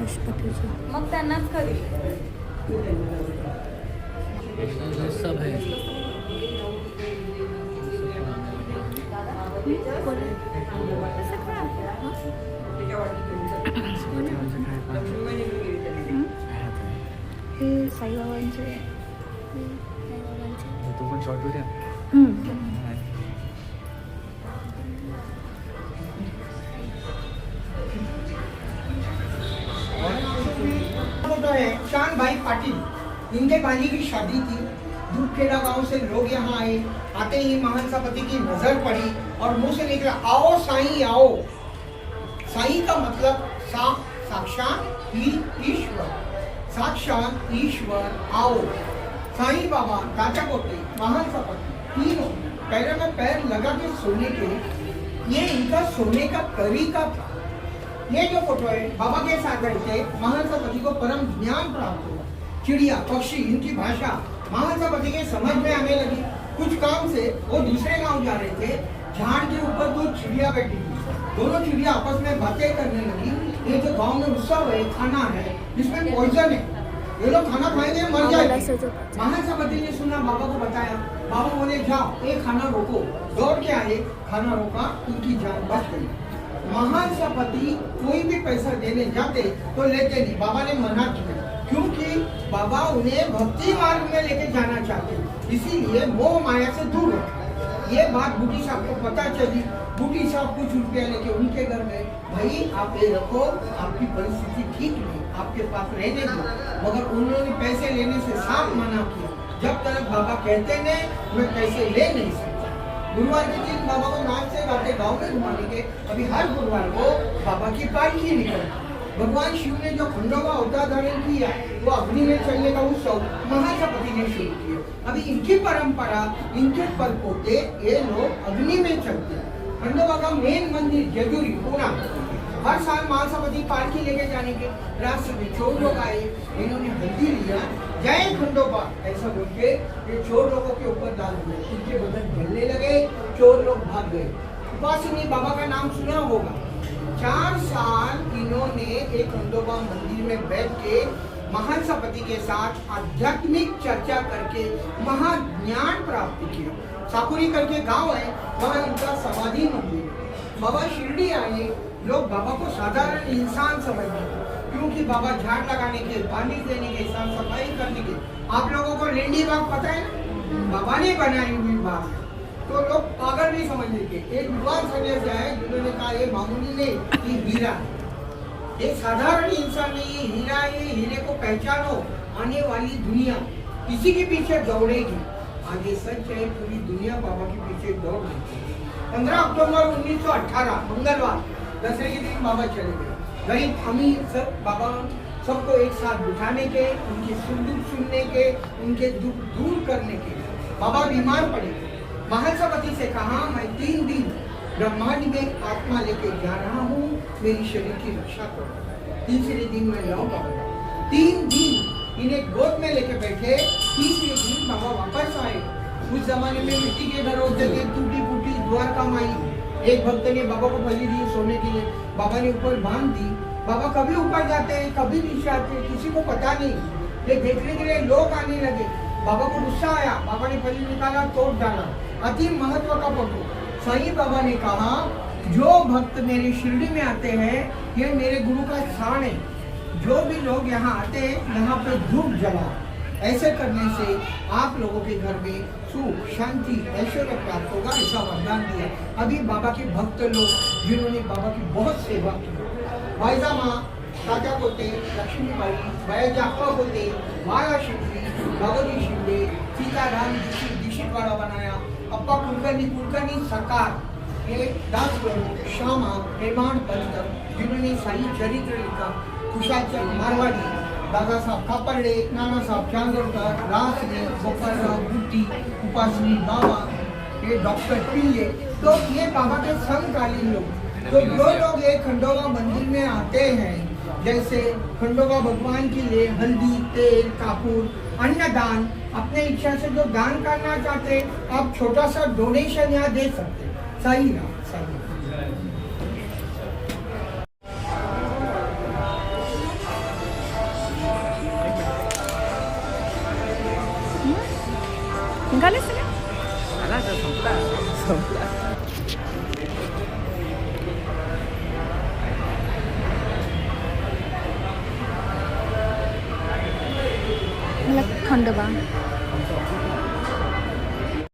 राष्ट्रपतीचं मग त्यांनाच कधी सब है हे साईबाबांचे तू पण शॉर्ट व्हिडिओ शान भाई पाटिल, इनके भाई की शादी थी। धूपखेड़ा गांव से लोग यहाँ आए। आते ही महासभापति की नजर पड़ी और मुंह से निकला, आओ साईं आओ। साईं का मतलब साक्षात ईश्वर, साक्षात ईश्वर आओ। साईं बाबा, दादा पोते, महासभापति तीनों पैरों में पैर लगा के सोने के, ये इनका सोने का तरीका था। ये जो फोटो है, बाबा के साथ रहते महासभापति को परम ज्ञान प्राप्त हुआ। चिड़िया पक्षी इनकी भाषा महासभापति के समझ में आने लगी। कुछ काम से वो दूसरे गांव जा रहे थे। झाड़ के ऊपर दो चिड़िया बैठी थी। दोनों चिड़िया आपस में बातें करने लगी। ये जो गांव में उत्सव है, खाना है, जिसमें पॉइजन है, ये लोग खाना खाएंगे मर जाएंगे। महासभापति ने सुना, बाबा को बताया। बाबा बोले जाओ ये खाना रोको। दौड़ के आए, खाना रोका, उनकी जान बच गई। महासभापति कोई भी पैसा देने जाते तो लेते नहीं। बाबा ने मना किया क्योंकि बाबा उन्हें भक्ति मार्ग में लेके जाना चाहते, इसीलिए मोह माया से दूर रखा। ये बात बूटी साहब को पता चली। बूटी साहब कुछ रुपया लेके उनके घर गए। भाई आप ये रखो, आपकी परिस्थिति ठीक नहीं, आपके पास रहने दो। मगर उन्होंने पैसे लेने से साफ मना किया। जब तक बाबा कहते नहीं मैं पैसे ले नहीं सकता। गुरुवार के दिन बाबा को नाचते गाते गाँव में घुमाने के। अभी हर गुरुवार को बाबा की पालकी निकलती। भगवान शिव ने जो खंडोबा अवतार धारण किया, वो अग्नि में चलने का उत्सव महासभापति ने शुरू किया। अभी इनकी परंपरा, इनके पल पोते ये लोग अग्नि में चलते। खंडोबा का मेन मंदिर जजुरी पूरा। हर साल महासभापति पालकी लेके जाने के रास्ते में चोर लोग आए। इन्होंने हल्दी लिया, जय खंडोबा ऐसा बोल के ये चोर लोगों के ऊपर डाल दिए। उनके बदन जलने लगे, चोर लोग भाग गए। उपासिनी बाबा का नाम सुना होगा। 4 साल इन्होंने एक खंडोबा मंदिर में बैठ के महासभापति के साथ आध्यात्मिक चर्चा करके महाज्ञान प्राप्त किया। साकुरी करके गांव है, वहाँ इनका समाधि मंदिर। बाबा शिरडी आए, लोग बाबा को साधारण इंसान समझते क्योंकि बाबा झाड़ लगाने के, पानी देने के, साफ सफाई करने के। आप लोगों को लेंडी बाग पता है ना, बाबा ने बनाई हुई बाग है, तो लोग पागल नहीं समझ लेते। एक विद्वान सन्यासी आए जिन्होंने कहा ये मामूली नहीं, ये हीरा है, एक साधारण इंसान नहीं, ये हीरा है। ये हीरे को पहचानो, आने वाली दुनिया किसी के पीछे दौड़ेगी। आज ये सच है, पूरी दुनिया बाबा के पीछे दौड़ रही है। 15 अक्टूबर 1918 मंगलवार दशहरे के दिन बाबा चले गए। गरीब अमीर सब बाबा सबको एक साथ बिठाने के, उनके सुख दुख सुनने के, उनके दुख दूर करने के। बाबा बीमार पड़े। महासभापति से कहा, मैं 3 दिन ब्रह्मांड में आत्मा लेके जा रहा हूँ, मेरी शरीर की रक्षा करो। तीसरे दिन मैं लौट आऊंगा। 3 दिन इन्हें गोद में लेके बैठे। तीसरे दिन बाबा वापस आए। उस जमाने में मिट्टी के घर होते थे, टूटी फूटी द्वारका माई। एक भक्त ने बाबा को बलि दी सोने के लिए। बाबा ने ऊपर बांध दी। बाबा कभी ऊपर जाते हैं, कभी नीचे आते हैं, किसी को पता नहीं। ये देखने के लिए लोग आने लगे। बाबा को गुस्सा आया, बाबा ने बलि निकाला, तोड़ डाला। अति महत्व का फोटो। साईं बाबा ने कहा, जो भक्त मेरे शिरडी में आते हैं, ये मेरे गुरु का स्थान है। जो भी लोग यहाँ आते हैं, यहाँ पे धूप जलाओ। ऐसे करने से आप लोगों के घर में सुख, शांति, ऐश्वर्य प्राप्त होगा, ऐसा वरदान दिया। अभी बाबा के भक्त लोग जिन्होंने बाबा की बहुत सेवा की, वाइजा माँ, तात्या पोते, लक्ष्मीबाई, भैया अप्पा पोते, माया शिंदे, भगवती शिंदे, सीताराम दीक्षित वाला बनाया, अप्पा कुलकर्णी सरकार, ये दास प्रभु, श्यामा, निर्माण पंत, जिन्होंने साई चरित्र लिखा, कुशाचंद मारवाड़ी, दादा साहब कापड़े, नाना साहब चांदोरकर, रासने, गोपालराव गुट्टी, उपासनी बाबा, ये डॉक्टर पिल्ले। तो ये बाबा के समकालीन लोग। तो जो लोग ये खंडोबा मंदिर में आते हैं, जैसे खंडोबा भगवान के लिए हल्दी, तेल, कापूर, अन्नदान, अपने इच्छा से जो दान करना चाहते हैं, आप छोटा सा डोनेशन यहाँ दे सकते हैं। सही ना, सही। निघाले सगळे आला का संपला संपला मला खंडोबा